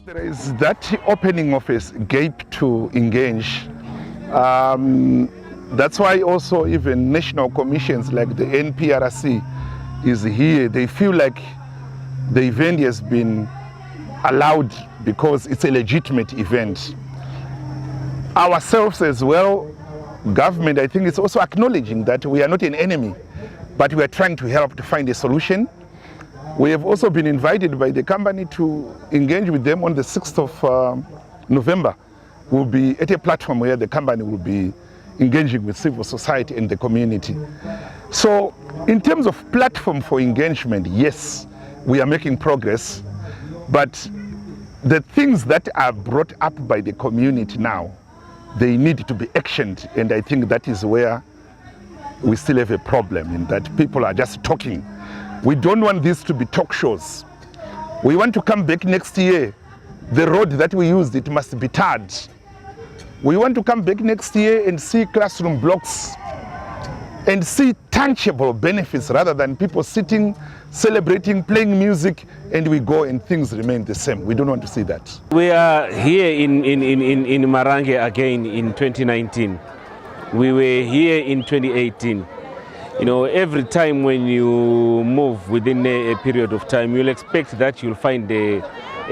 There is that opening of a gate to engage. That's why also even national commissions like the NPRC is here. They feel like the event has been allowed because it's a legitimate event. Ourselves as well, government, I think it's also acknowledging that we are not an enemy, but we are trying to help to find a solution. We have also been invited by the company to engage with them on the 6th of November. We'll be at a platform where the company will be engaging with civil society and the community. So in terms of platform for engagement, yes, we are making progress, but the things that are brought up by the community now, they need to be actioned, and I think that is where we still have a problem, in that people are just talking. We don't want this to be talk shows. We want to come back next year. The road that we used, it must be tarred. We want to come back next year and see classroom blocks and see tangible benefits rather than people sitting, celebrating, playing music, and we go and things remain the same. We don't want to see that. We are here in Marange again in 2019. We were here in 2018. You know, every time when you move within a period of time, you'll expect that you'll find a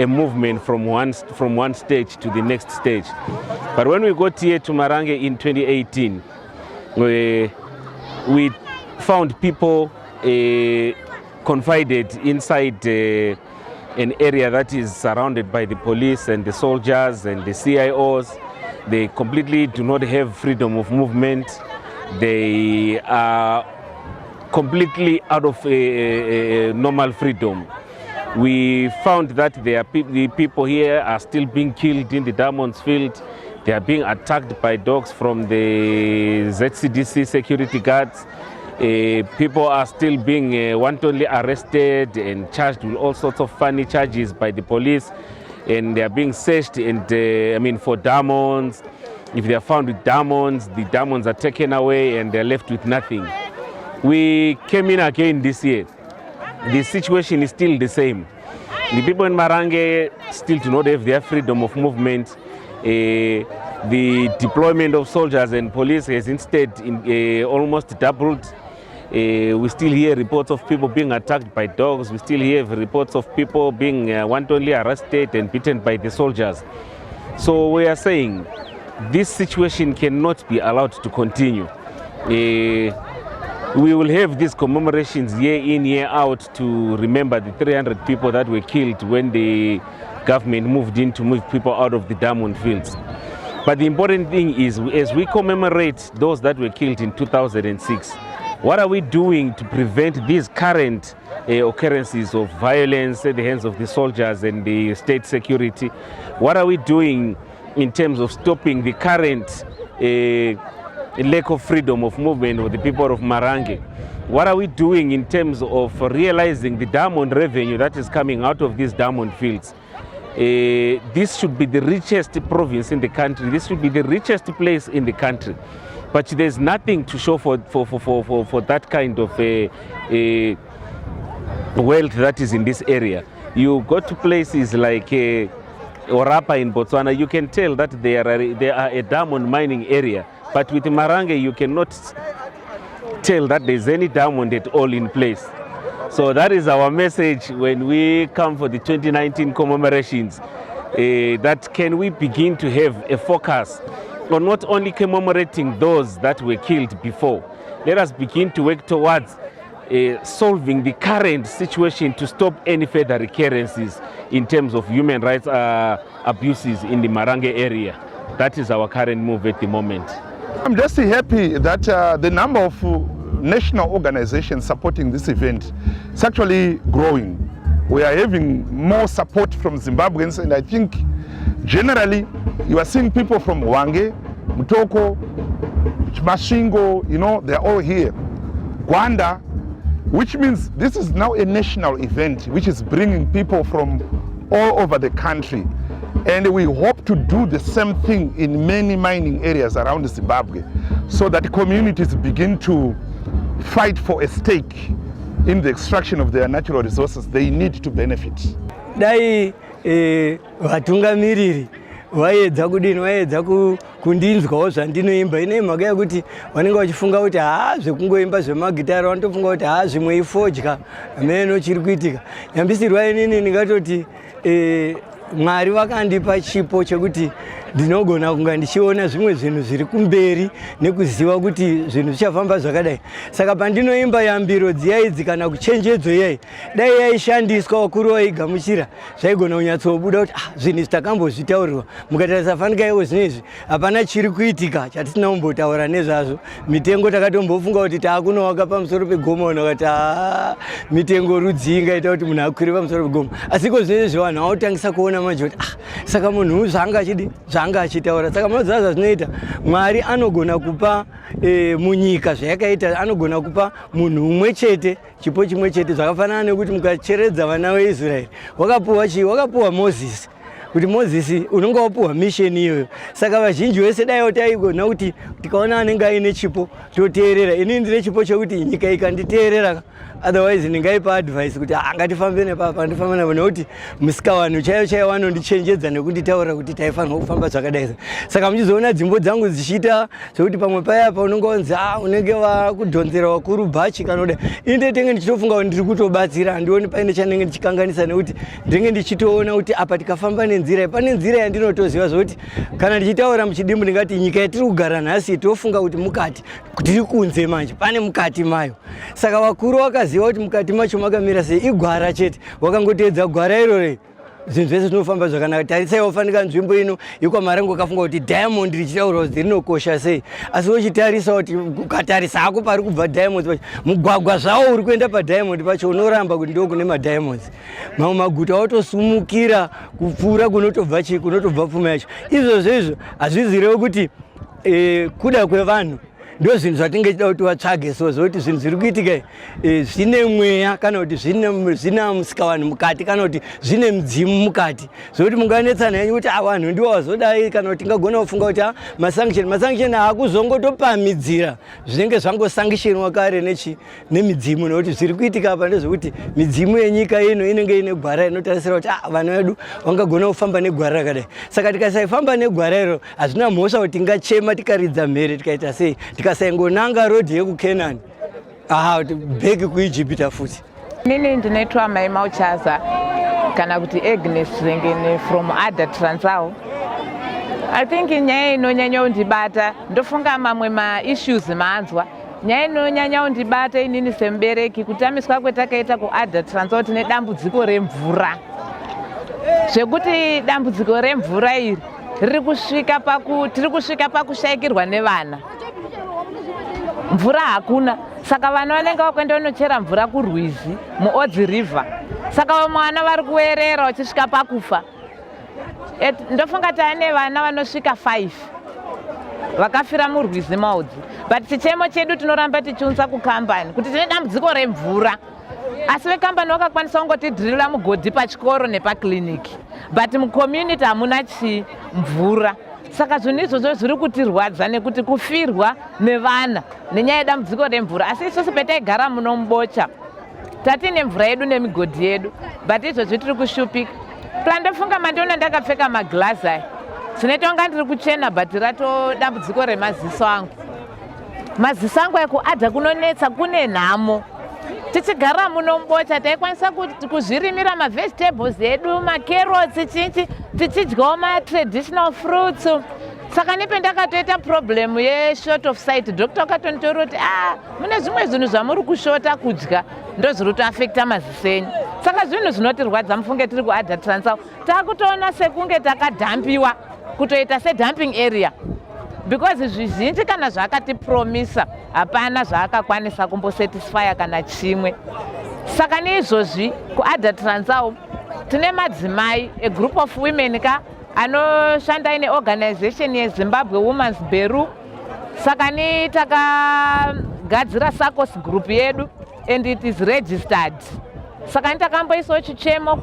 movement from one stage to the next stage. But when we got here to Marange in 2018, we found people confided inside an area that is surrounded by the police and the soldiers and the CIOs. They completely do not have freedom of movement. They are completely out of normal freedom. We found that the people here are still being killed in the diamonds field. They are being attacked by dogs from the ZCDC security guards. People are still being wantonly arrested and charged with all sorts of funny charges by the police, and they are being searched and for diamonds. If they are found with diamonds, the diamonds are taken away and they are left with nothing. We came in again this year. The situation is still the same. The people in Marange still do not have their freedom of movement. The deployment of soldiers and police has instead almost doubled. We still hear reports of people being attacked by dogs. We still hear reports of people being wantonly arrested and beaten by the soldiers. So we are saying this situation cannot be allowed to continue. We will have these commemorations year in, year out to remember the 300 people that were killed when the government moved in to move people out of the diamond fields. But the important thing is, as we commemorate those that were killed in 2006, what are we doing to prevent these current occurrences of violence at the hands of the soldiers and the state security? What are we doing in terms of stopping the current lack of freedom of movement of the people of Marange? What are we doing in terms of realizing the diamond revenue that is coming out of these diamond fields? This should be the richest province in the country. This should be the richest place in the country. But there's nothing to show for that kind of wealth that is in this area. You go to places like Orapa in Botswana, you can tell that they are a diamond mining area. But with Marange, you cannot tell that there's any diamond at all in place. So that is our message when we come for the 2019 commemorations, that can we begin to have a focus on not only commemorating those that were killed before. Let us begin to work towards solving the current situation to stop any further recurrences in terms of human rights abuses in the Marange area. That is our current move at the moment. I'm just happy that the number of national organizations supporting this event is actually growing. We are having more support from Zimbabweans, and I think generally you are seeing people from Wange, Mutoko, Mashingo, you know, they're all here. Gwanda, which means this is now a national event which is bringing people from all over the country. And we hope to do the same thing in many mining areas around Zimbabwe, so that communities begin to fight for a stake in the extraction of their natural resources. They need to benefit. Dai vatungamiriri vaedza kudini vaedza kundinzwawo zvandinoimba. Ine mhaka yekuti vanenge vachifunga kuti zvekungoimba zvemagitara vanotofunga kuti zvimwe ifodya meno chiri kuitika. Nyambisirwa inini ndingatoti Mwari vakandipa chipo chekuti ndinogona kunga ndichiona zvimwe zvinhu zviri kumberi nekuziva kuti zvinhu zvichafamba zvakadai. Saka pandinoimba yambiro dziyaidzi kana kuchenjedzo iyai dai yaishandiswa wakuru vaigamuchira zvaigona kunyatsobuda kuti zvinhu zvitakambozvitaurirwa mukatarisa fanika iwo zvinezvi hapana chiri kuitika chatisina kumbotaura nezvazvo. Mitengo takatombofunga kuti taakunovaka pamusoro pegomo ona kuti mitengo rudzinga ita kuti munhu akwire pamusoro pegomo. Asi iko zvinezvi vanhu vautangisa kuona manje kuti saka munhu zvanga achidi zvanga achitaura. Saka munoziva zvazvinoita Mwari anogona kupa munyika zvayakaita anogona kupa munhu umwe chete chipo chimwe chete. Zvakafanana nekuti mukacheredza vana veIsraeri wakapuwa chii? Wakapuwa Mozisi. Kuti Mozisi unenge wapuwa misheni iyoyo. Saka vazhinji vese dai taigona kuti tikaona anenge aine chipo toteerera. Ini ndine chipo chekuti nyika ikanditeerera otherwise ndingaipa advice kuti ngatifambe nepapa ndifambe napo nekuti musikawani chaiyo vanondichenjedza nekunditaura kuti taifanirwa kufamba zvakadai. Saka muchizoona dzimbo dzangu dzichiita zvekuti pamwe payapa unenge wanzi unenge vakudhonzera wakuru bhachi kana kudai. Ini tenge ndichitofunga kuti ndiri kutobatsira handioni paine chanenge ndichikanganisa nekuti ndenge ndichitoona kuti apa tikafamba nenzira pane nzira yandinotoziva zvokuti kana ndichitaura muchidimbu ndingati nyika yatiri kugara nhasi tofunga kuti mukati tiri kunze manje pane mukati mayo. Saka vakuru wakaziva kuti mukati macho makamira sei igwara chete. Wakangoteedza gwara irore zvinhu zvese zvinofamba zvakanaka. Tarisai wafanika nzvimbo ino ikwaMarange wakafunga kuti diamond richitaurwa kuti rinokosha sei. Asi uchitarisa kuti ukatarisa hako pari kubva diamonds pacho mugwagwa zvawo uri kuenda padiamond pacho unoramba kuti ndo kune madiamonds. Mamwe maguta autosumukira kupfuura kunotobva chii kunotobva pfuma yacho. Izvozvo hazvizirewo kuti kuda kwevanhu ndo zvinhu zvatingechida kuti vatsvage. So zvokuti zvinhu zviri kuitika zvine mweya kana kuti zvina musikawani mukati kana kuti zvine mudzimu mukati zvokuti munganetsana henyu kuti vanhu ndiwo vazodai kana kuti tingagona kufunga kuti masanction haakuzongotopamidzira zvinenge zvangosangishonwa kare nemidzimu. Nekuti zviri kuitika apa ndezvokuti midzimu yenyika ino inenge ine gwara inotarisira kuti vanhu vedu vangagona kufamba negwara rakadai. Saka tikasaifamba negwara iro hazvina mhosva kuti tingachema tikaridza mhere tikaita sei tikasaingonanga rodhi yekuKenani bheki kuIjipita futi. Nini ndinoitwa Mai Mauchaza kana kuti Agnes Zengene from Ada Transao. I think nyaya inonyanya kundibata ndofunga mamwe maissues maanzwa. Nyaya inonyanya kundibata inini semubereki kutamiswa kwetakaita kuAda Transao tine dambudziko remvura. Zvekuti dambudziko remvura iri tiri kusvika pakushaikirwa nevana. Mvura hakuna. Saka vana vanenge vakuenda kunochera mvura kurwizi muOdzi River. Saka mwana vari kuerera vachisvika pakufa. Ndofunga taane vana vanosvika 5 vakafira murwizi maodzi. But chichemo chedu tinoramba tichiunza kukambani kuti tine dambudziko remvura. Asi vekambani vakakwanisa kungotidhirira mugodhi pachikoro nepakliniki. But mucommunity hamuna mvura. Saka zvinhu izvozvo zviri kutirwadza nekuti kufirwa nevana nenyaya yedambudziko remvura. Asi isusu petaigara muno mubocha tatine mvura yedu nemigodhi yedu but izvozvi tiri kushupika. Plan ndofunga mandiona ndakapfeka maglazi aya zvinoita kunga ndiri kuchena but rato dambudziko remaziso angu. Maziso angu ekuAdha kunonetsa kune nhamo. Tichigara muno mubocha taikwanisa kuzvirimira mavegetables edu macarrots tichidyawo matraditional fruits. Saka nependakatoita problem yeshort of sight doctor akatonitaura kuti mune zvimwe zvinhu zvamuri kushota kudya ndo zviri kutoafekta maziso enyu. Saka zvinhu zvinotirwadza mufunge tiri kuAda Transao taakutoona sekunge takadhampiwa kutoita sedumping area because zvizhinji kana zvaakatipromisa hapana zvaakakwanisa kumbosatisfya kana chimwe. Saka neizvozvi kuAda Transao tine madzimai a group of women anoshanda ine organization yeZimbabwe Women's Bureau. Saka ni takagadzira SACCOS group yedu and it is registered. Saka nitakamboisawo chichemo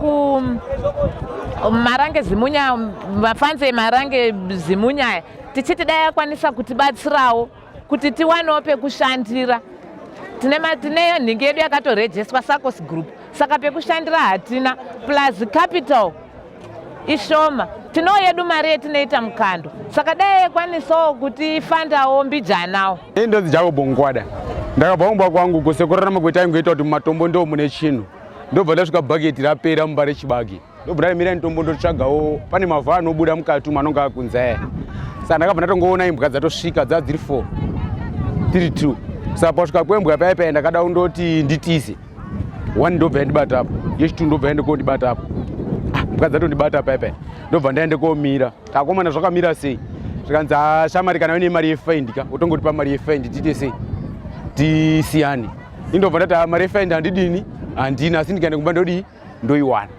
kuMarange Zimunya mafanzi eMarange Zimunya tichiti dai akwanisa kutibatsirawo kuti tiwanewo pekushandira. Tine nhingi yedu yakatorejestwa SACCOS group. Saka pekushandira hatina plus capital ishoma. Tinoyedu mari yetinoita mukando. Saka dai kwanisawo kuti fandawo mbijanawo. Ndo dzavo bongwada. Ndakabva kwangu kusekorana kwete aingoita kuti mumatombo ndo mune chinhu. Ndobva ndasvika bhaketi rapera mubare chibage. Ndobva ndamira mitombo ndotsvagawo pane mavha anobuda mukati manonga kunzaya. Saka ndakabva ndatongoona imbwa dzatosvika dziri 4 tiri 2. Saka pasvika kwembwa paipai ndakada kundoti nditise. 1 ndobva yandibata apo, yechi2 ndobva yande kondibata apo. Mbwa dzatondibata paipai. Ndobva ndaende komira. Takomana zvakamira sei? Zvikanzi shamari kana une mari yefaindi ka utongotipa mari yefaindi tite sei? Tisiyane. Indobva ndati mari yefaindi handidini? Handina, asi ndikaenda kumba ndodi ndoiwana.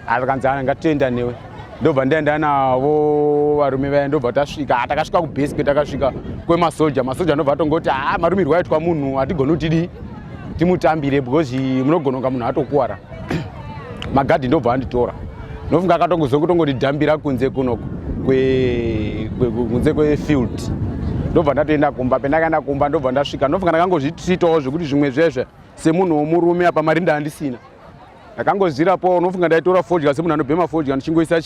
Akanzana ngatenda newe. Ndobva ndaenda navo varume vaya ndobva tasvika takasvika kubhesi takasvika kwemasoja. Masoja ndobva atongoti marumirwo aitwa munhu hatigoni kuti timutambire because munogononga munhu atokuwara. Magadhi ndobva anditora. Ndofunga akatongozongotidhambira kunze kunoko kunze kwefield. Ndobva ndatoenda kumba, pendakaenda kumba ndobva ndasvika. Ndofunga ndakangozviitawo zvekuti zvimwe zvezve semunhu womurume apa mari ndandisina. Ndakangozvirapo unofunga ndaitora fodya semunhu anobhema fodya ndichingoisa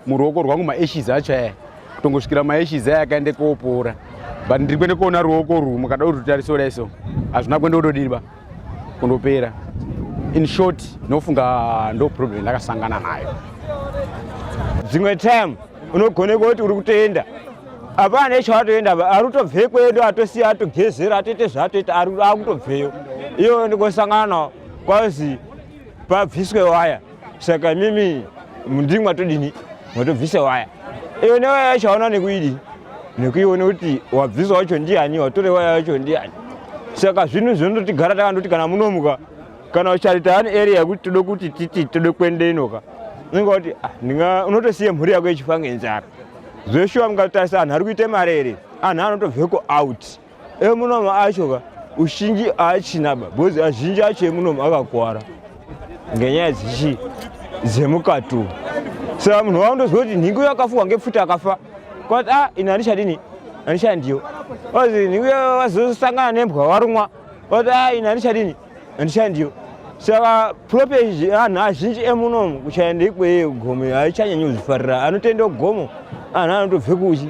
muruoko rwangu maashes acho aya. Kutongosvikira maashes aya akaende kopora. But ndiri kuende kuona ruoko rwu mukada rutariso so. Hazvina kuende kudodiba kundopera. In short, nofunga ndo problem ndakasangana nayo. Dzimwe time unogone kuti uri kutoenda. Apana echawatoenda arutobve kwedu atosiya atogezera atoite zvatoita akutobveyo. Iyo ndikosangana kwazi pabviswe waya. Saka mimi ndimwe atodini watobvise waya. Iyo newaya yacho aona nekuidi nekuiona kuti wabvisa wacho ndiani watore waya yacho ndiani. Saka zvinhu zvinotigara takandoti kana munomuka kana ucharita ane area yekuti tode kuti tode kuende inoka. Ngoti unotosiye mhuri yako ichifange nzara. Zveshuwa mungatarisa anhu ari kuite marere. Anhu anotobveko out. Emunomu acho ka ushinji achinaba. Bozi azhinji acho emunomu akakwara. Ngenyaya dzemukatu. Saka munhu waundozwa kuti nhingo yakafuwa ngepfuta akafa. Kwati ina handishadini? Handishandiyo. Ozi nhingo wazosangana nembwa warumwa. Kwati ina handishadini? Handishandiyo. Saka property anhu azhinji emunomu kuchaende ikweyo gomo haichanyanyi kuzvifarira. Anotoenda kugomo anhu anotobve kuchi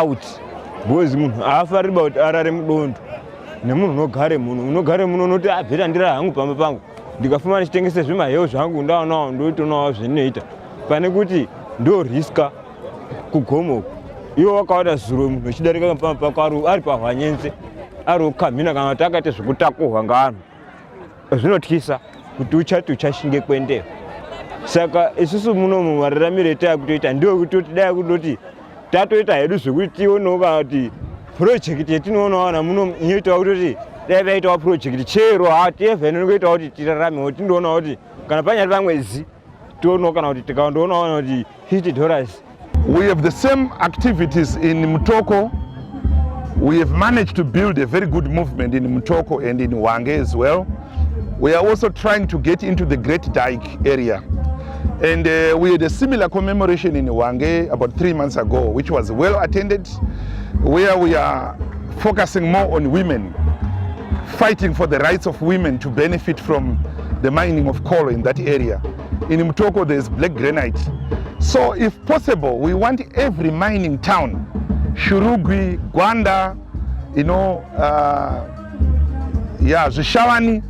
out. Bozi munhu haafaririba kuti arare mudondo. Nemunhu unogare muno unoti bheta ndirara hangu pamba pangu. Ndikafuma ndichitengese zvimahewu zvangu ndaonawo ndoitonawo zvinoita. Pane kuti ndo riska kugomo. Iwo wakaona zuro munhu achidarika pamba pako ari pahwanyenze. Ari kukamhina kana kuti akaite zvekutakurwa ngaanhu. Zvinotyisa kuti uchashinge kuendeyo. Saka isusu munomu mararamiro etakutoita ndiwo kuti dai kutoti tatoita hedu zvekuti tionewo kana kuti project yetinoonawo na munomu inoitawo kutoti dai vaitawo project chero hatiyevhe inoitawo kuti tiraramewo tindoonawo kuti kana panyari pamwedzi tionewo kana kuti tikandoonawo kuti $50. We have the same activities in Mutoko. We have managed to build a very good movement in Mutoko and in Hwange as well. We are also trying to get into the Great Dyke area. And we had a similar commemoration in Hwange about 3 months ago, which was well attended, where we are focusing more on women, fighting for the rights of women to benefit from the mining of coal in that area. In Mutoko, there's black granite. So if possible, we want every mining town, Shurugwi, Gwanda, Zhishawani,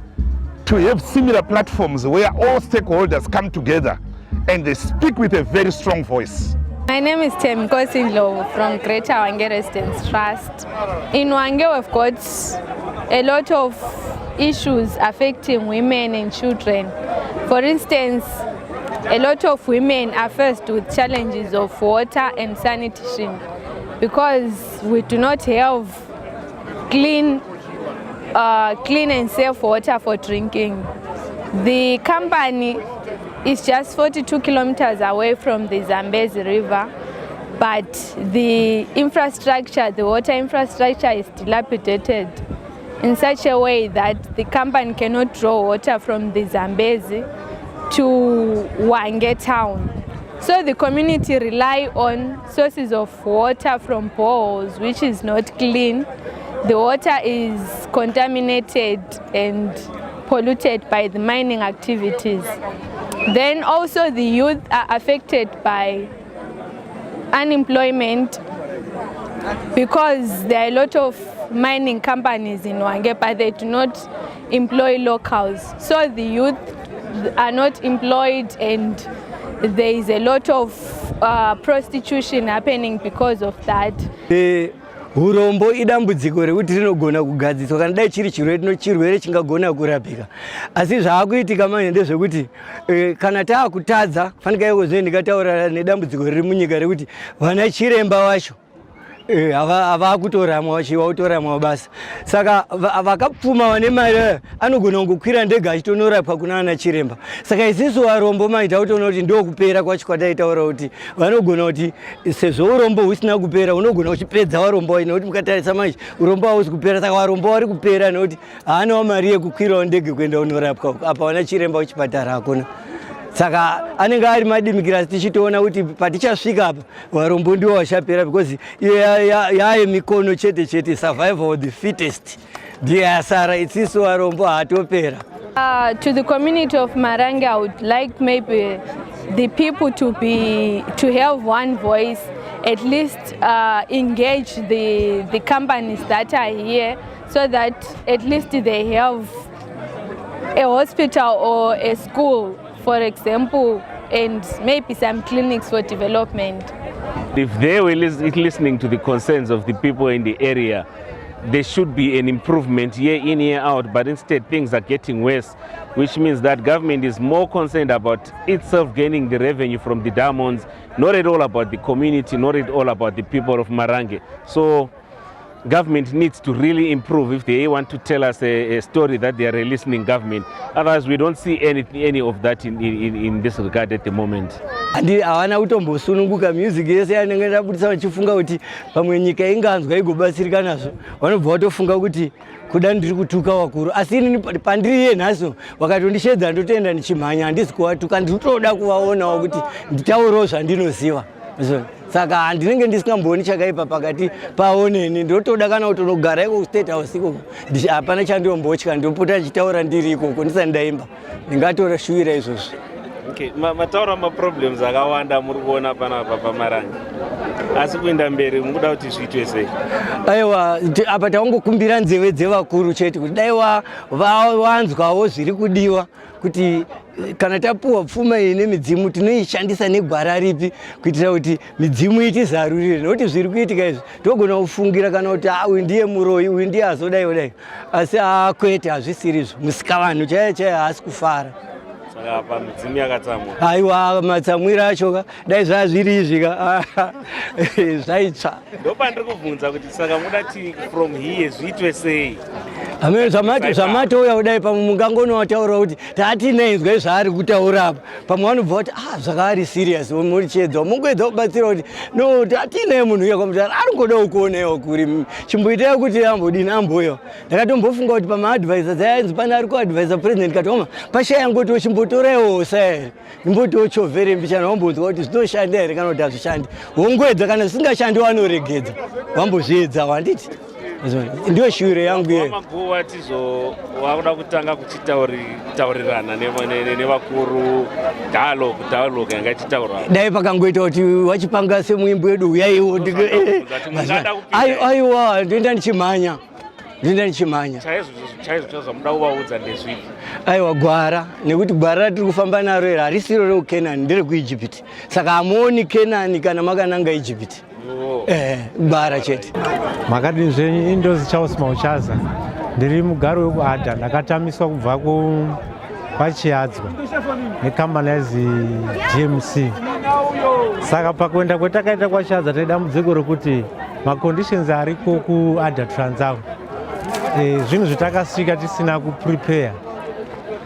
to have similar platforms where all stakeholders come together and they speak with a very strong voice. My name is Tem Kosinlo from Greater Hwange Residents Trust. In Hwange we've got a lot of issues affecting women and children. For instance, a lot of women are faced with challenges of water and sanitation because we do not have clean and safe water for drinking. The company is just 42 kilometers away from the Zambezi River, but the infrastructure, the water infrastructure is dilapidated in such a way that the company cannot draw water from the Zambezi to Hwange town. So the community rely on sources of water from boreholes, which is not clean. The water is contaminated and polluted by the mining activities. Then also the youth are affected by unemployment because there are a lot of mining companies in Hwange, but they do not employ locals. So the youth are not employed, and there is a lot of prostitution happening because of that. Urombo idambudziko rekuti rinogona kugadziswa kana dai chiri chirwere chingagona kurapika. Asi zvaakuitika manje ndezvekuti kana taakutadza fanika ikozve ndikataura nedambudziko riri munyika rekuti vana chiremba vacho avakutoramwa vachiwautoramwa basa. Saka vakapfuma vane mari anogona kungokwira ndege achitonorapwa kuna ana chiremba. Saka isusu varombo manje takutoona kuti ndokupera kwacho kwataitaura kuti vanogona kuti sezvo urombo husina kupera unogona uchipedza varombo nekuti mukatarisa manje urombo hausi kupera. Saka varombo vari kupera nekuti haanawo mari yekukwirawo ndege kuenda kunorapwa apa vana chiremba kuchipatara hakuna. Saka anenge ari madimikirasi tichitoona kuti patichasvika apa varombo ndiwo vachapera because yaye mikono chete chete, survival of the fittest ndiye yasara, itsisi varombo hatopera. To the community of Marange, I would like maybe the people to have one voice, at least engage the companies that are here, so that at least they have a hospital or a school, for example, and maybe some clinics for development. If they were listening to the concerns of the people in the area, there should be an improvement year in, year out, but instead things are getting worse, which means that government is more concerned about itself gaining the revenue from the diamonds, not at all about the community, not at all about the people of Marange. So government needs to really improve if they want to tell us a story that they are a listening government. Otherwise, we don't see any of that in this regard at the moment. Havana kutombosununguka music yese yanenge ndabudisa vachifunga kuti pamwe nyika inganzwa igobatsirika nazvo vanobva vatofunga kuti kuda ndiri kutuka vakuru. Asi inini pandiri yenhasi vakatondishedza ndotoenda ndichimhanya, handisi kuvatuka, ndinotoda kuvaonawo kuti nditaurawo zvandinoziva. Saka handinenge ndisingamboni chakaipa pakati pavo neni, ndotoda kana kuti unogara iko kustate house ikoko hapana chandiyombotya, ndopota ndichitaura ndiri ikoko ndisati ndaimba, ndingatorashuwira izvozvo. Okay, mataura maproblems akawanda muri kuona panapa paMarange, asi kuenda mberi mukuda kuti zviitwe sei? Aiwa, apa taungokumbira nzeve dzevakuru chete kuti dai vanzwawo zviri kudiwa, kuti kana tapuwa pfuma iyi nemidzimu tinoishandisa negwara ripi kuitira kuti midzimu itizarurire, nokuti zviri kuitika izvi togona kufungira kana kuti uyu ndiye muroyi, uyu ndiye azodaiwo dai, asi kwete hazvisirizvo. Musikavanhu chaiye chaiye haasi kufara. Saka apa midzimu yakatsamwa. Aiwa, matsamwira acho dai zvazviri izvi zvaitsva. Ndopandiri kubvunza kuti saka mudati from here zviitwe sei? Amene zvamatouya kudai pamwe mungangonotaura kuti tatineinzwa zvaari kutaura apa, pamwe vanobva kuti zvakari serious muri chiedzwa, mungoedza kubatsira kuti no tatinei munhu uya kwamutara ari ngodawo kuonaiwa kuri chimboitai kuti ambodini amboyo. Ndakatombofunga kuti pamaadvisors ayanzi pane ari kuadvisa president kati oma pashaya ngotiwo chimbotoraiwo saere nimbotiwo chovhere mbichana wambonzwa kuti zvinoshanda here kana kuti hazvishandi. Wongoedza kana zvisingashandi wanoregedza, wambozviedza wanditi ndiyo shure yangu ye. Maguva tizo wakuda kutanga kuchitaurirana nevakuru dialogue yanga ichitaura. Dai pakangoita kuti wachipanga semuimbo wedu uyaiwo aiwa ndoenda ndichimhanya. Chaizvo zvamuda kuvaudza ndezvipi? Aiwa, gwara, nekuti gwara ratiri kufamba naro iri harisiro rekuKenani, nderekuIjipiti. Saka hamuoni Kenani kana makananga Ijipiti. Gwara chete. Makadini zvenyu indozi Charles Mauchaza, ndiri mugaro wekuAdha, ndakatamiswa kubva kwaChiadzwa nekambani yazi GMC. Saka pakuenda kwetakaita kwaChiadzwa taidambudziko rekuti maconditions ariko kuAdha Transao zvinhu zvatakasvika tisina kuprepare.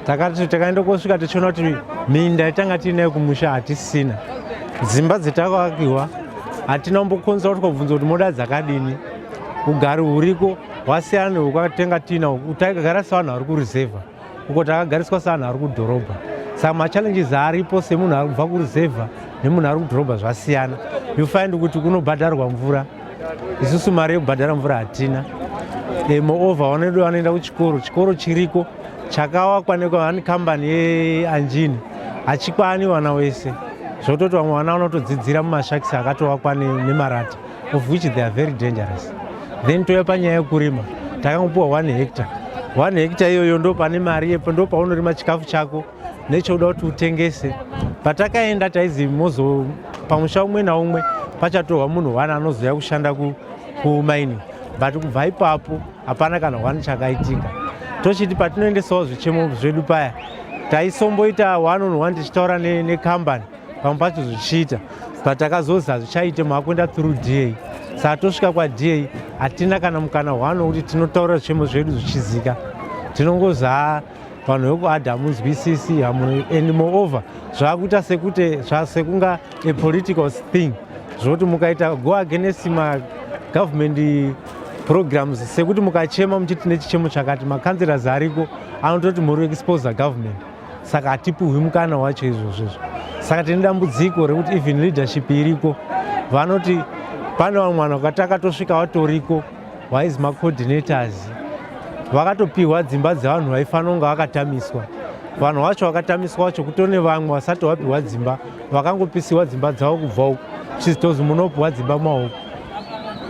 Takaenda kosvika tichiona kuti minda yatanga tiinayo kumusha hatisina, dzimba dzetakakiwa hatina kumbokonza kuti kubvunza kuti moda dzakadini, ugari huriko hwasiyana nehwakatenga tiina. Takagara sevanhu vari kurizevha, uko takagariswa sevanhu vari kudhorobha. Saka machallenges aripo semunhu ari kubva kurizevha nemunhu ari kudhorobha zvasiyana. You find kuti kunobhadharwa mvura, isusu mari yekubhadhara mvura hatina. Moreover vanoenda kuchikoro chiriko chakavakwa nekambani yeAnjini, hachikwani wana wese zvototi vamwe vana vanotodzidzira mumashakisi akatowakwa nemarata of which they are very dangerous. Then toya panyaya yekurima takangopiwa 1 hectare. 1 hectare iyoyo ndo pane mari yepo, ndo paunorima chikafu chako nechoda kuti utengese. Patakaenda taizi pamusha umwe naumwe pachatorwa munhu 1 anozoya kushanda kumining, but kubva ipapo hapana kana 1 chakaitika. Tochiti patinoendesawo zvichemo zvedu paya taisomboita 1 on 1 tichitaura nekambani pamwe pacho zvichiita, but takazozi zvichaite makwenda through DA. Saka tosvika kwaDA hatina kana mukana 1 wokuti tinotaura zvichemo zvedu zvichizika. Tinongoza vanhu vekuAdamuzwisisi and moreover zvakuita sekunga a political thing, zvoti mukaita go against government programs, sekuti mukachema muchiti nechichemo chakati makanzera ariko anototi muri expose government. Saka hatipuhwi mukana wacho izvozvo. Saka tine dambudziko rekuti even leadership iriko vanoti pane vamwe vanhu vakati akatosvika vatoriko waizi macoordinators vakatopiwa dzimba dzevanhu vaifanira kunge vakatamiswa. Vanhu vacho vakatamiswa vacho kutone vamwe vasati vapiwa dzimba vakangopisiwa dzimba dzavo kubva uko chizotozi munopiwa dzimba maoko.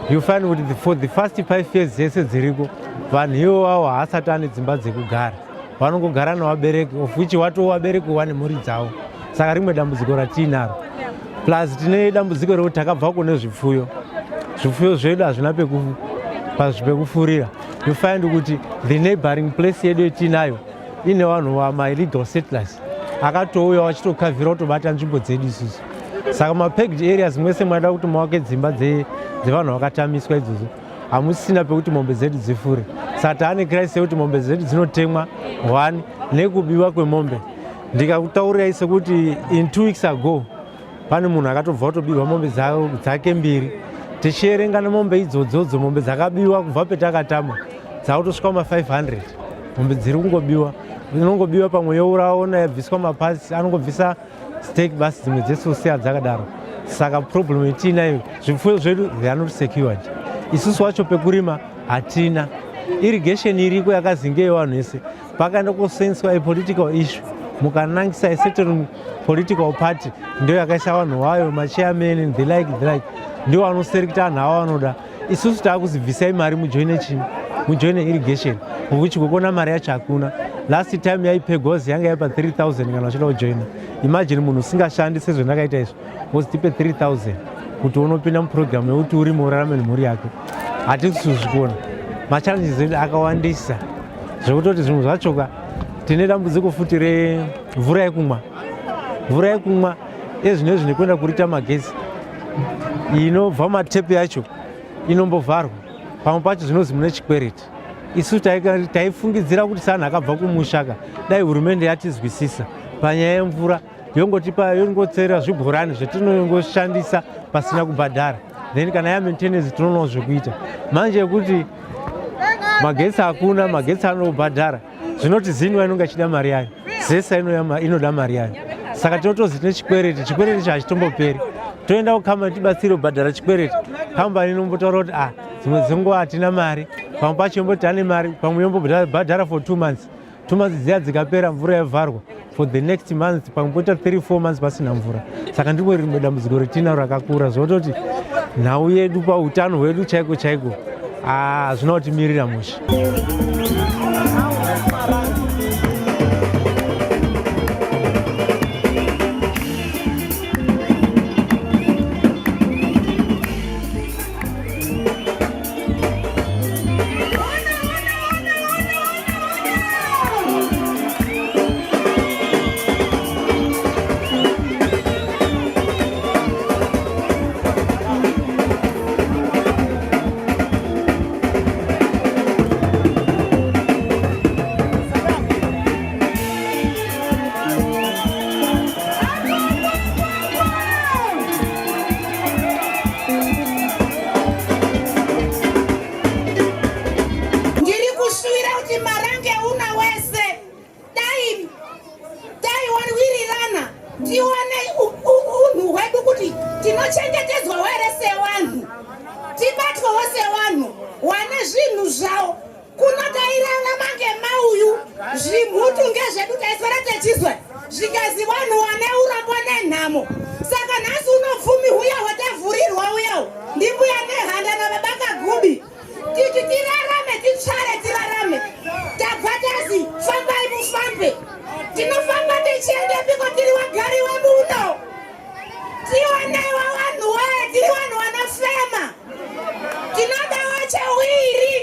You find kuti for the first 5 years yese dziriko vanhu ivo vavo haasati ane dzimba dzekugara, vanongogara navabereki of which watovabereki wane mhuri dzavo. Saka rimwe dambudziko ratiinaro. Plus tine dambudziko rekuti takabva kune zvipfuyo zvedu hazvina pekufurira. You find kuti the neighboring place yedu yetinayo ine vanhu illegal settlers akatouya vachitokavhira kutobata nzvimbo dzedu isusu. Saka mapegged areas mwese mwada kuti mawake dzimba dzevanhu vakatamiswa idzodzo hamusisina pekuti mombe dzedu dzifure. Saka taane crisis yekuti mombe dzedu dzinotemwa 1 nekubiwa kwemombe. Ndikakutaurirai sekuti in 2 weeks ago pane munhu akatobva kutobirwa mombe dzake 2. Tichierenga nemombe idzodzo mombe dzakabiwa kubva petakatama dzakutosvika 500. Mombe dziri kungobiwa, inongobiwa pamwe youraona yabviswa mapasi anongobvisa stake basi dzimwe dzesosiya dzakadaro. Saka problem yetinayo zvipfuyo zvedu they are not secured. Isusu wacho pekurima hatina. Irrigation iriko yakazingeyo vanhu vese. Pakaenda kusenswa a political issue mukanangisa a certain political party ndio yakaisa vanhu vayo machairman and the like ndio vanoserekta vanhu ava vanoda. Isusu taakuzibvisai mari mujoine irrigation which kukona mari yacho hakuna. Last time yaipegos yanga yaipa 3000 kana vachida kujoina. Imagine munhu usingashandi sezvendakaita izvo wozitipe 3000 kuti unopinda muprogramu yekuti urime urarame nemhuri yako. Hatisi kuzvikona. Machallenges edu akawandisa zvekutoti zvinhu zvachoka tine dambudziko futi remvura yekumwa. Mvura yekumwa ezvinezvi nekuenda kurita magezi inobva matepe yacho inombovharwa, pamwe pacho zvinozi mune chikwereti. Isu taifungidzira kuti sanhu akabva kumushaka dai hurumende yatizwisisa panyaya yemvura yongotserera zvibhorani zvetinongoshandisa pasina kubhadhara, then kana yamaintenance tinoonawo zvekuita. Manje yekuti magetsi hakuna, magetsi anobhadhara, zvinoti zinwa inonga ichida mari yayo, zesa inoda mari yayo. Saka tinotozi tine chikwereti hachitomboperi. Toenda kukambani tibatsire kubhadhara chikwereti, kambani inombotaura kuti dzimwe dzenguva hatina mari, pamwe pacho yomboti ane mari, pamwe yombobhadhara for 2 months. 2 months dziya dzikapera mvura yavharwa for the next month, pamwe poita 3-4 months pasina mvura. Saka ndipo rimwe dambudziko retinaro rakakura zvototi nhau yedu pautano hwedu chaiko zvinotimirira musha. tinochengetedzwa were sevanhu, tibatwawo sevanhu wane zvinhu zvavo kunodairana mange mauyu Zvimutu ngezvedu taiswera techizwa. Zvikazi vanhu vane urombo nenhamo. Saka nhasi unopfumi huya hwatavhurirwa uyawo. Ndimbuya nehanda nababa Gubi. Titi tirarame titsvare tirarame. Tabva tazi fambai mufambe. Tinofamba tichiende piko tiri wagari wedu uno. Tionaiwa vanhu waye tiri vanhu vanofema. Tinodawo chewiri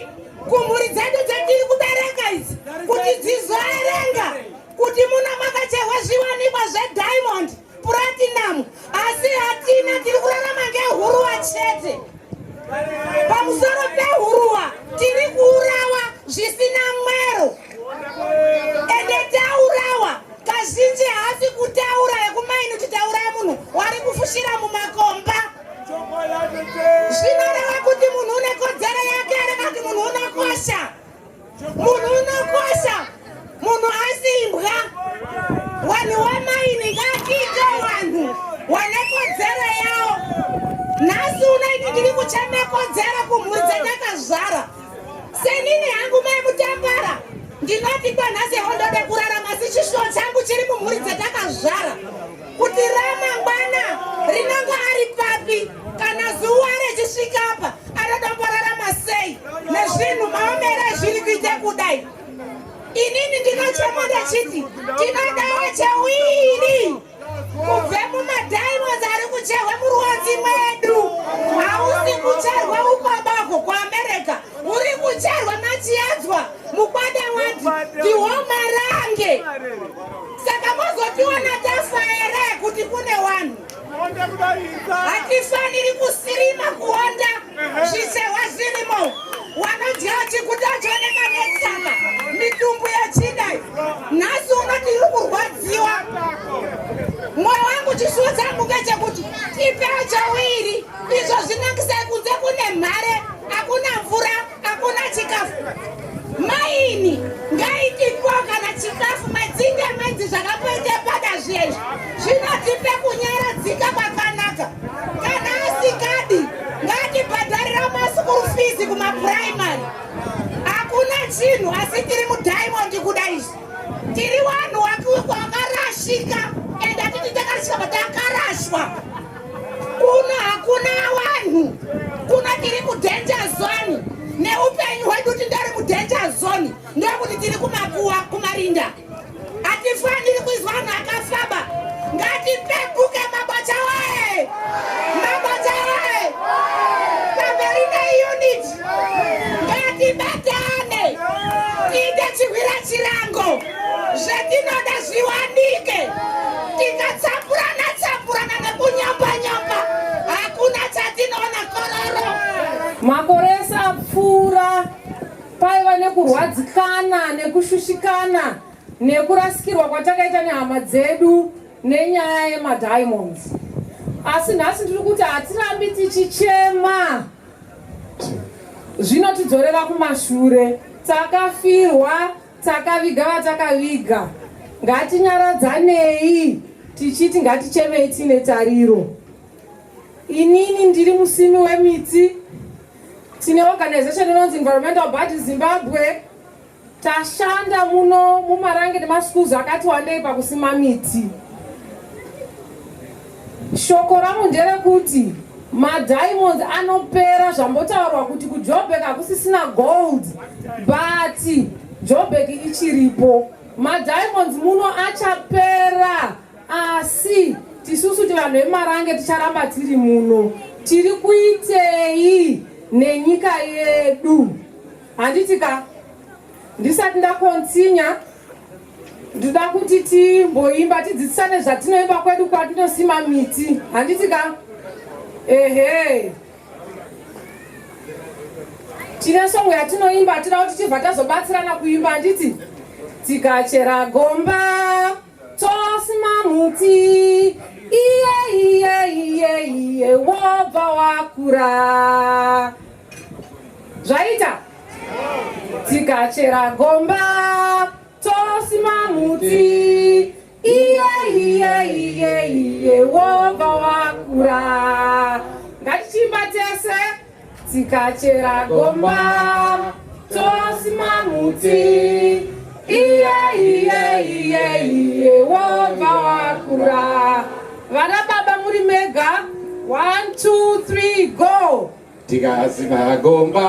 kumhuri dzedu dzetiri kubereka idzi kuti dzizoerenga kuti muna makachehwa zviwanikwa zvedhiamond platinum asi hatina tiri kurarama ngehuruwa chete. Pamusoro pehuruwa tiri kuurawa zvisina mwero ende taurawa kazhinji hasi kutaura yekumaini titaura yemunhu wari kufushira mumakomba. Zvinoreva kuti munhu une kodzero yake areka kuti munhu unokosha. Munhu unokosha. Munhu asimbwa. Vanhu vamaini ngatiite vanhu vane kodzero yavo. Nhasi unaiti ndiri kuchame kodzero kumhuri dzetakazvara. Senini hangu mai Mutambara ndinoti kwanhasi ndode kurarama asi chishuwo changu chiri mumhuri dzetakazvara. Kuti ramangwana rinenge ari papi kana zuva rechisvika apa anodomborarama sei nezvinhu maomere zviri kuite kudai. Inini ndinochema ndechiti tinodawo chewiri kubve mumadhiamonds ari kucherwa muruwanzi mwedu. Hausi kucherwa ukwabako kuAmerica, uri kucherwa machiadzwa mukwada wati Marange. Saka mozotiona tafa here kuti kune vanhu. Hatifaniri kusirima kuonda zvichehwa zvirimo. Wanodya chikuta chooneka netsanga mitumbu yechidai. Nhasi unoti iri kurwadziwa. Mwoyo wangu chishuwo changu ngechekuti tipewo chewiri. Izvo zvinangisai kunze kune mhare, hakuna mvura, hakuna chikafu. Maini ngaitipo kana chikafu madzinge medzi zvakapoite pada zvezvi zvinotipe kunyaradzika kwakanaka. Kana asikadi ngatibhadharira masikuru fees kumapuraimari. Hakuna chinhu asi tiri mudhiamond kudai izvi. Tiri vanhu vakarashika ende titi takarashika takarashwa. Kuno hakuna vanhu. Kuno tiri mudanger zone. Neupenyu hwedu tindari mudanger zone. Ndokuti tiri kumarinda. Hatifaniri kuizwa vanhu akafamba. Ngatipepuke mabacha waye. Mabacha waye. Kaverina unit. Ngatibatane. Tiite chihwira chirango. Zvetinoda zviwanike. Tikatsapurana nekunyamba. Hakuna chatinoona kororo. Makore apfuura paiva nekurwadzikana nekushushikana nekurasikirwa kwatakaita nehama dzedu nenyaya yemadhiamonds. Asi nhasi tiri kuti hatirambi tichichema. Zvinotidzorera kumashure. Takafirwa, takaviga vatakaviga. Ngatinyaradzanei tichiti ngatichemei tine tariro. Inini ndiri musimi wemiti. Tine organization inonzi Environmental Body Zimbabwe. Tashanda muno mumarange nemaschools akati wandei pakusima miti. Shoko ramu nderekuti madhiamonds anopera zvambotaurwa kuti kuJoburg hakusisina gold, but Joburg ichiripo. Madhiamonds muno achapera, asi tisusu vanhu vemarange ticharamba tiri muno. Tiri kuitei nenyika yedu. Handitika ndisati ndakonsinya ndoda kuti timboimba tidzidzisane zvatinoimba kwedu kwatinosima miti. Handitika ehe tine songo yatinoimba tinoda kuti tibva tazobatsirana kuimba. Handiti tikachera gomba tosima muti iye wobva wakura. Zvaita tikachera gomba tosima muti iye wobva wakura. Ngatichimba tese tikachera gomba tosima muti iye Wova wakura. Vana baba muri mega. 1, 2, 3, go. Tikasima gomba.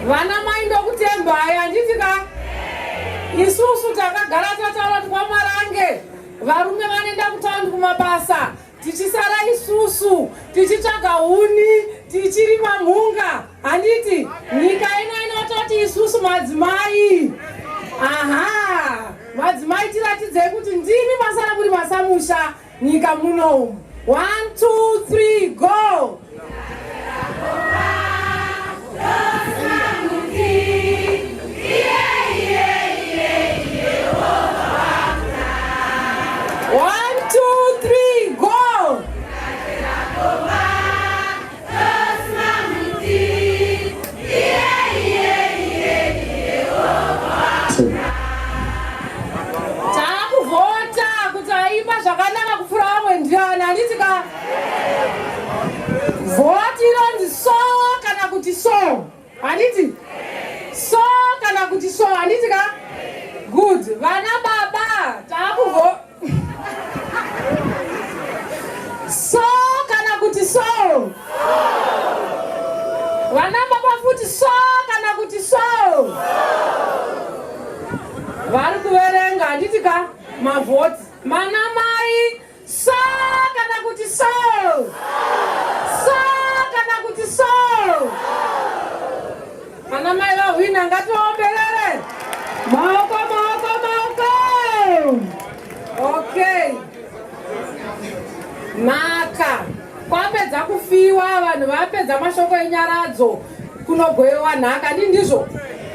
Vana maindo kutemba yanditika isusu takagara tataura kwa Marange varume vanoenda kutaundi kumabasa tichisara isusu tichitsvaga huni tichirima mhunga handiti nyika ino inototi isusu madzimai. Aha, madzimai tiratidzei kuti ndimi masara muri masamusha nyika muno. 1, 2, 3, go. 1, 2, 3, go. Takuvota kuti aimba zvakanaka kupfuura vamwe ndiani handitika. Voti inonzi so kana kuti so. Handiti? So kana kuti so. Handitika? Good. Vana baba takuvo. So kana kuti so. Vana baba futi so kana kuti so. Vari kuverenga handitika mavhoti. Mana mai so kana kuti so. So kana kuti so. Mana mai vahwina ngativaomberere. Maoko, maoko, maoko. Okay. Naka. Kwapedza kufiwa vanhu vapedza mashoko enyaradzo kunogoyewa nhaka ndizvo.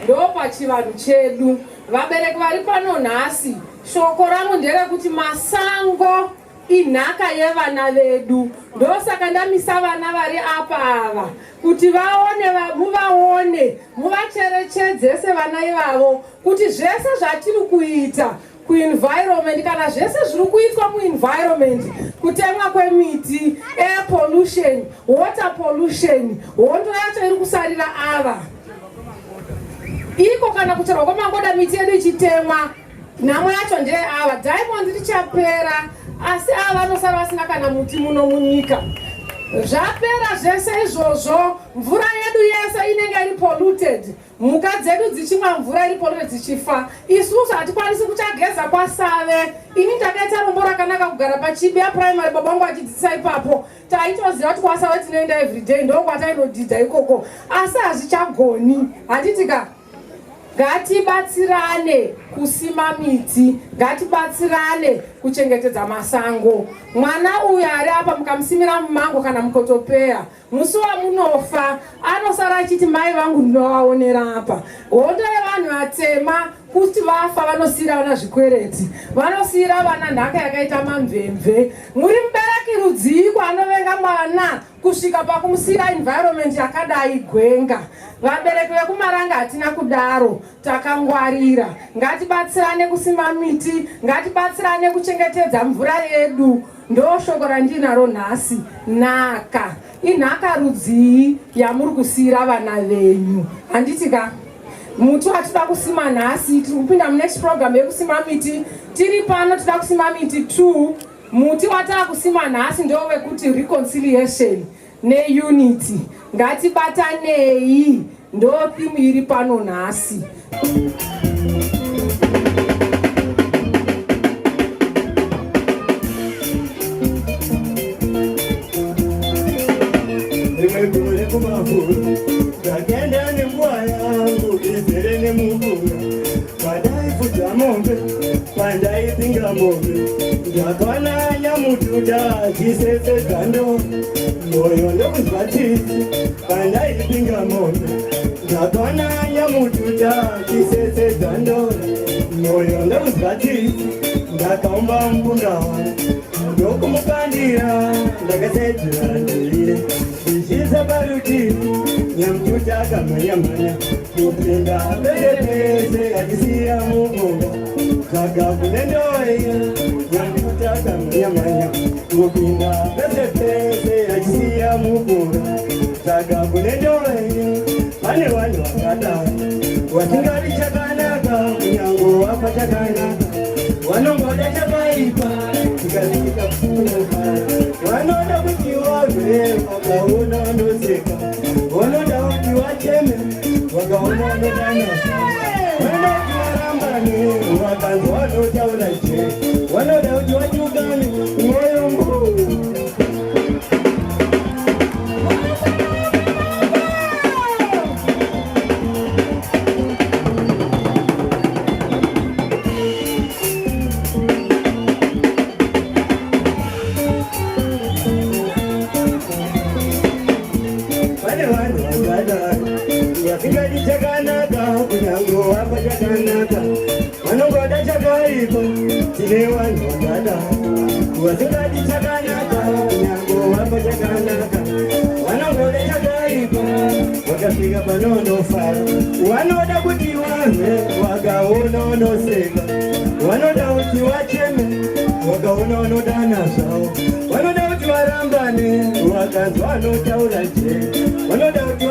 Ndo pachivanhu chedu. Vabereki vari pano nhasi. Shoko rangu nderekuti masango inhaka yevana vedu. Ndosaka ndamisa vana vari apa ava kuti vaone, muvaone, muvacherechedze sevana ivavo kuti zvese zvatiri kuita kuenvironment kana zvese zviri kuitwa muenvironment, kutemwa kwemiti, air pollution, water pollution, hondo yacho iri kusarira ava. Iko kana kucherwa kwamangoda miti yedu ichitemwa, nhamo yacho ndeye ava. Diamond richapera, asi ava vanosara vasina kana muti muno munyika. Zvapera zvese izvozvo, mvura yedu yese inenge iri polluted. Mhuka dzedu dzichimwa mvura iri polluted dzichifa. Isusu hatikwanisi kuchageza kwasave. Ini ndakaita rombo rakanaka kugara paChibea primary, baba vangu achidzidzisa ipapo. Taitoziva kuti kwasave tinoenda everyday, ndokwatainodhidha ikoko. Asi hazvichagoni. Handitika? Ngatibatsirane kusima miti, ngatibatsirane kuchengetedza masango. Mwana uyu ari apa mukamusimira mumango kana mukotopeya, musi wamunofa anosara achiti mai vangu ndinovaonera apa. Hondo yevanhu vatema kuti vafa vanosiyira vana zvikwereti, vanosiyira vana nhaka yakaita mamvemve. Muri mubereki rudzii anovenga mwana kusvika pakumusiyira environment yakadai gwenga. Vabereki vekuMaranga hatina kudaro, takangwarira. Ngatibatsirane kusima miti, ngatibatsirane kuchengetedza mvura yedu. Ndo shoko randinaro nhasi. Naka inhaka rudzii yamuri kusiyira vana venyu. Handitika? Muti watida kusima nhasi, tiri kupinda munext program yekusima miti. Tiri pano tida kusima miti 2. Muti wataka kusima nhasi ndo wekuti reconciliation neunity. Ngatibatanei, ndo thimu iri pano nhasi. Ndagenda nemvua yangu izere nemuvura, padaifuta mombe pandaipinga mombe, ndakana nyamututa achiseseka ndo moyo ndokuzwa tisi pandaipinga mombe, ndakaona nyamututa chisesedza ndora moyo ndakuzvati ndakaumba mukunda wangu ndokumukandira ndakasedzera ndivire zvichisa parutivi nyamututa akamhanya-mhanya kupinda pese pese achisiya mukunda saka kune ndoya nyamututa akamhanya-mhanya kupinda pese pese achisiya mukunda saka kune ndoya pane vanhu vakadaro wasingadi chakanaka kunyango wapa chakanaka vanongoda chakaipa tikasvika kufunga vanoda kuti wave vakaona vanoseka vanoda kuti wacheme vakaona vanodanasa vanoda kuti varambane vakanzwa vanotaura je vanoda kuti vatukane mwoyo nguu vasingadi chakanaka kunyango wapa chakanaka vanongoda chakaipa tine vanhu vakada vasingadi chakanaka kunyango wapa chakanaka vanongoda chakaipa vakasvika panonofara vanoda kuti vanwe vakaona vanoseka vanoda kuti vacheme vakaona vanodana zvavo vanoda kuti varambane vakanzwa vanotaura je vanoda kuti